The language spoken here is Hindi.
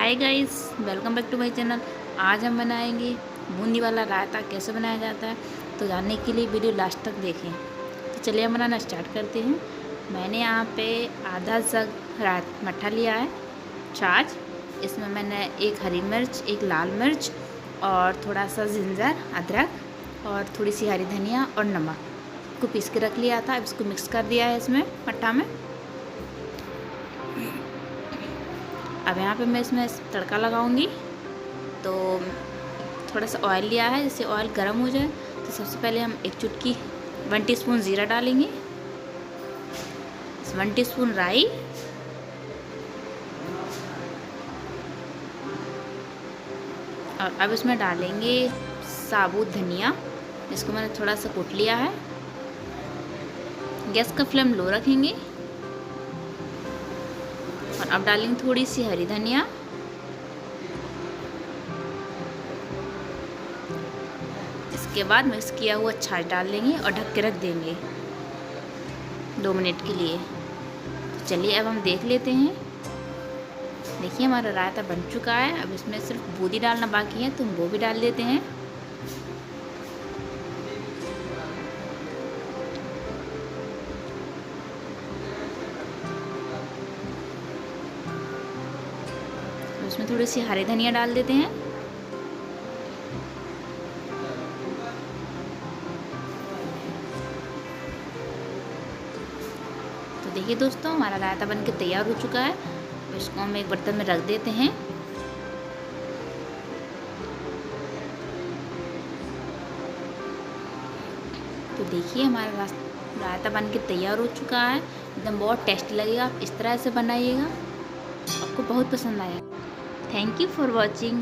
Hi guys, welcome back to my channel. आज हम बनाएंगे बूंदी वाला रायता। कैसे बनाया जाता है तो जानने के लिए वीडियो लास्ट तक देखें। तो चलिए हम बनाना स्टार्ट करते हैं। मैंने यहाँ पे आधा जग मट्ठा लिया है, छाछ। इसमें मैंने एक हरी मिर्च, एक लाल मिर्च और थोड़ा सा जिंजर, अदरक और थोड़ी सी हरी धनिया और नमक को पीस के रख लिया था। अब इसको मिक्स कर दिया है इसमें मट्ठा में। अब यहाँ पे मैं इसमें तड़का लगाऊंगी। तो थोड़ा सा ऑयल लिया है, जिससे ऑयल गर्म हो जाए तो सबसे पहले हम एक चुटकी 1 टीस्पून जीरा डालेंगे, 1 टीस्पून राई और अब इसमें डालेंगे साबुत धनिया, जिसको मैंने थोड़ा सा कूट लिया है। गैस का फ्लेम लो रखेंगे और अब डालेंगे थोड़ी सी हरी धनिया। इसके बाद मिक्स किया हुआ छाछ डाल देंगे और ढक के रख देंगे 2 मिनट के लिए। तो चलिए अब हम देख लेते हैं। देखिए हमारा रायता बन चुका है। अब इसमें सिर्फ बूंदी डालना बाकी है, तो हम वो भी डाल देते हैं। उसमें थोड़ी सी हरी धनिया डाल देते हैं। तो देखिए दोस्तों, हमारा रायता बनके तैयार हो चुका है। तो इसको हम एक बर्तन में रख देते हैं। तो देखिए हमारा रायता बनके तैयार हो चुका है। एकदम बहुत टेस्टी लगेगा। आप इस तरह से बनाइएगा, आपको बहुत पसंद आएगा। Thank you for watching.